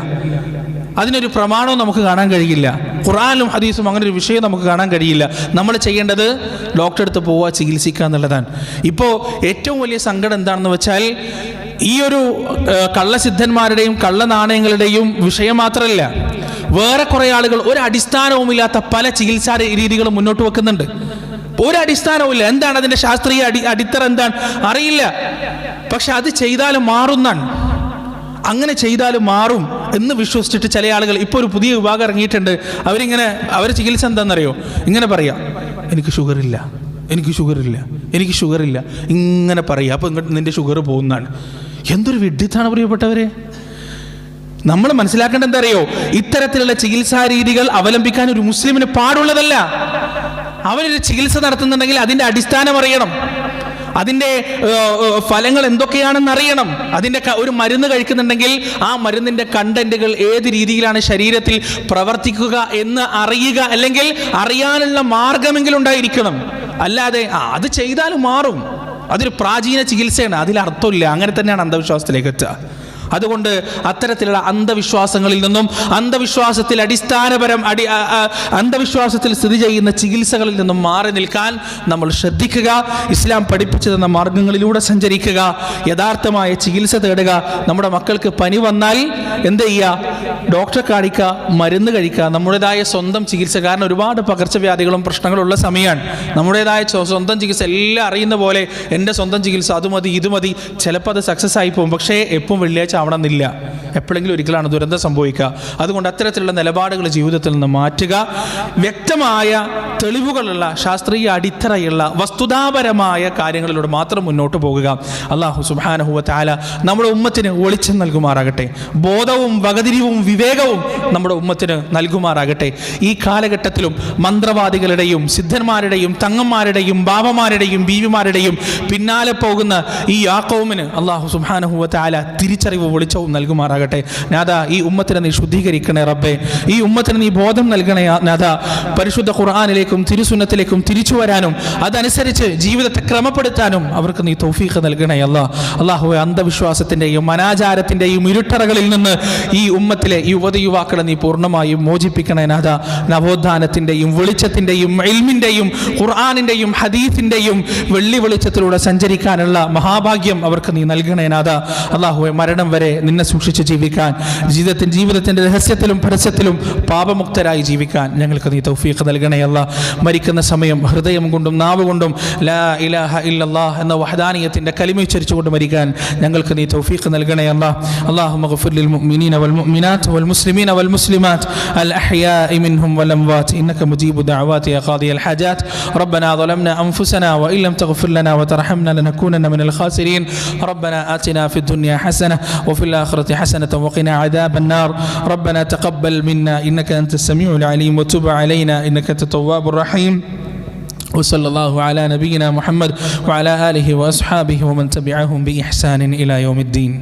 അതിനൊരു പ്രമാണവും നമുക്ക് കാണാൻ കഴിയില്ല. ഖുർആനും ഹദീസും അങ്ങനെ ഒരു വിഷയം നമുക്ക് കാണാൻ കഴിയില്ല. നമ്മൾ ചെയ്യേണ്ടത് ഡോക്ടറെ അടുത്ത് പോവുക, ചികിത്സിക്കുക എന്നുള്ളതാണ്. ഇപ്പോൾ ഏറ്റവും വലിയ സങ്കടം എന്താണെന്ന് വെച്ചാൽ, ഈ ഒരു കള്ളസിദ്ധന്മാരുടെയും കള്ളനാണയങ്ങളുടെയും വിഷയം മാത്രമല്ല, വേറെ കുറേ ആളുകൾ ഒരു അടിസ്ഥാനവുമില്ലാത്ത പല ചികിത്സാ രീതികളും മുന്നോട്ട് വെക്കുന്നുണ്ട്. ഒരു അടിസ്ഥാനവുമില്ല. എന്താണ് അതിൻ്റെ ശാസ്ത്രീയ അടിത്തറ എന്താണ് അറിയില്ല. പക്ഷെ അത് ചെയ്താലും മാറുന്നാണ്. അങ്ങനെ ചെയ്താലും മാറും എന്ന് വിശ്വസിച്ചിട്ട് ചില ആളുകൾ, ഇപ്പോൾ ഒരു പുതിയ വിഭാഗം ഇറങ്ങിയിട്ടുണ്ട്. അവർ ചികിത്സ എന്താണെന്നറിയോ? ഇങ്ങനെ പറയാം, എനിക്ക് ഷുഗറില്ല, എനിക്ക് ഷുഗറില്ല, എനിക്ക് ഷുഗറില്ല, ഇങ്ങനെ പറയുക. അപ്പോൾ നിന്റെ ഷുഗർ പോകുന്നതാണ്. എന്തൊരു വിഡ്ഢിത്താണ് പ്രിയപ്പെട്ടവരെ. നമ്മൾ മനസ്സിലാക്കേണ്ടത് എന്താ അറിയോ? ഇത്തരത്തിലുള്ള ചികിത്സാ രീതികൾ അവലംബിക്കാൻ ഒരു മുസ്ലിമിന് പാടുള്ളതല്ല. അവനൊരു ചികിത്സ നടത്തുന്നുണ്ടെങ്കിൽ അതിൻ്റെ അടിസ്ഥാനം അറിയണം, അതിൻ്റെ ഫലങ്ങൾ എന്തൊക്കെയാണെന്ന് അറിയണം. അതിൻ്റെ ഒരു മരുന്ന് കഴിക്കുന്നുണ്ടെങ്കിൽ ആ മരുന്നിൻ്റെ കണ്ടന്റുകൾ ഏത് രീതിയിലാണ് ശരീരത്തിൽ പ്രവർത്തിക്കുക എന്ന് അറിയുക, അല്ലെങ്കിൽ അറിയാനുള്ള മാർഗമെങ്കിലും ഉണ്ടായിരിക്കണം. അല്ലാതെ അത് ചെയ്താലും മാറും, അതൊരു പ്രാചീന ചികിത്സയാണ്, അതിൽ അർത്ഥമില്ല. അങ്ങനെ തന്നെയാണ് അന്ധവിശ്വാസത്തിലേക്ക് എത്തുക. അതുകൊണ്ട് അത്തരത്തിലുള്ള അന്ധവിശ്വാസങ്ങളിൽ നിന്നും, അന്ധവിശ്വാസത്തിൽ സ്ഥിതി ചെയ്യുന്ന ചികിത്സകളിൽ നിന്നും മാറി നിൽക്കാൻ നമ്മൾ ശ്രദ്ധിക്കുക. ഇസ്ലാം പഠിപ്പിച്ചു തന്ന മാർഗങ്ങളിലൂടെ സഞ്ചരിക്കുക, യഥാർത്ഥമായ ചികിത്സ തേടുക. നമ്മുടെ മക്കൾക്ക് പനി വന്നാൽ എന്ത് ചെയ്യുക? ഡോക്ടറെ കാണിക്കുക, മരുന്ന് കഴിക്കുക, നമ്മുടേതായ സ്വന്തം ചികിത്സ. കാരണം ഒരുപാട് പകർച്ചവ്യാധികളും പ്രശ്നങ്ങളുള്ള സമയമാണ്. നമ്മുടേതായ സ്വന്തം ചികിത്സ എല്ലാം അറിയുന്ന പോലെ എൻ്റെ സ്വന്തം ചികിത്സ അത് മതി ഇത് മതി, ചിലപ്പോൾ അത് സക്സസ് ആയി പോകും. പക്ഷേ എപ്പം വെള്ളിയാഴ്ച ആവണമെന്നില്ല, എപ്പോഴെങ്കിലും ഒരിക്കലാണ് ദുരന്തം സംഭവിക്കുക. അതുകൊണ്ട് അത്തരത്തിലുള്ള നിലപാടുകൾ ജീവിതത്തിൽ നിന്ന് മാറ്റുക. വ്യക്തമായ തെളിവുകളുള്ള, ശാസ്ത്രീയ അടിത്തറയുള്ള, വസ്തുതാപരമായ കാര്യങ്ങളിലൂടെ മാത്രം മുന്നോട്ട് പോകുക. അല്ലാഹു സുബ്ഹാനഹു വ തആല നമ്മുടെ ഉമ്മത്തിന് വെളിച്ചം നൽകുമാറാകട്ടെ. ബോധവും വകതിരിവും വിവേകവും നമ്മുടെ ഉമ്മത്തിന് നൽകുമാറാകട്ടെ. ഈ കാലഘട്ടത്തിലും മന്ത്രവാദികളുടെയും സിദ്ധന്മാരുടെയും തങ്ങന്മാരുടെയും ബാബമാരുടെയും ബീവിമാരുടെയും പിന്നാലെ പോകുന്ന ഈ യാക്കൗമിന് അല്ലാഹു സുബ്ഹാനഹു വ തആല തിരിച്ചറിവ് വെളിച്ചവും നൽകുമാറാകട്ടെ. നാഥ, ഈ ഉമ്മത്തിനെ നീ ശുദ്ധീകരിക്കണേ റബ്ബേ. ഈ ഉമ്മത്തിന് നീ ബോധം നൽകണേ നാഥ. പരിശുദ്ധ ഖുർആനിലേക്കും തിരുസുന്നത്തിലേക്കും തിരിച്ചു വരാനും അതനുസരിച്ച് ജീവിതത്തെ ക്രമപ്പെടുത്താനും അവർക്ക് നീ തൗഫീഖ് നൽകണേ അല്ലാഹുവേ. അന്ധവിശ്വാസത്തിൻ്റെയും അനാചാരത്തിൻ്റെയും ഇരുട്ടറകളിൽ നിന്ന് ഈ ഉമ്മത്തിലെ യുവതിയുവാക്കളെ നീ പൂർണ്ണമായും മോചിപ്പിക്കണേ നാഥ. നവോത്ഥാനത്തിൻ്റെയും വെളിച്ചത്തിൻ്റെയും ഇൽമിൻ്റെയും ഖുർആനിൻ്റെയും ഹദീസിൻ്റെയും വെള്ളി വെളിച്ചത്തിലൂടെ സഞ്ചരിക്കാനുള്ള മഹാഭാഗ്യം അവർക്ക് നീ നൽകണേ നാഥ. അല്ലാഹുവേ, മരണം വരെ നിന്നെ സൂക്ഷിച്ച് ജീവിക്കാൻ, ജീവിതത്തിൻ്റെ രഹസ്യത്തിലും പരസ്യത്തിലും പാപമുക്തരായി ജീവിക്കാൻ ഞങ്ങൾക്ക് നീ തൗഫീഖ് നൽകണേ അല്ലാ. മരിക്കുന്ന സമയം ഹൃദയം കൊണ്ടും നാവ് കൊണ്ടും ലാ ഇലാഹ ഇല്ലല്ലാഹ് എന്ന വഹദാനിയത്തിൻ്റെ കലിമ ഉച്ചരിച്ചുകൊണ്ട് മരിക്കാൻ ഞങ്ങൾക്ക് നീ തൗഫീഖ് നൽകണേ അല്ലാ. അല്ലാഹുമ്മ ഗ്ഫിർ ലിൽ മുഅ്മിനീന വൽ മുഅ്മിനാത്ത് വൽ മുസ്ലിമീന വൽ മുസ്ലിമാത്ത് അൽ അഹ്യാഇ മിൻഹും വൽ അംവാത്ത് ഇന്നക മുജീബു ദഅവാതി യാ ഖാദിയൽ ഹജാത്ത്. റബ്ബനാ ളലംനാ അൻഫുസനാ വ ഇൻ ലം തഗ്ഫിർ ലനാ വ തർഹംനാ ലനകൂനന്ന മിനൽ ഖാസിരീൻ. റബ്ബനാ ആതിനാ ഫിദ് ദുനിയ حسنة وفي الآخرة حسنة وقنا عذاب النار. ربنا تقبل منا إنك أنت السميع العليم وتب علينا إنك أنت التواب الرحيم. وصلى الله على نبينا محمد وعلى آله وأصحابه ومن تبعهم بإحسان إلى يوم الدين.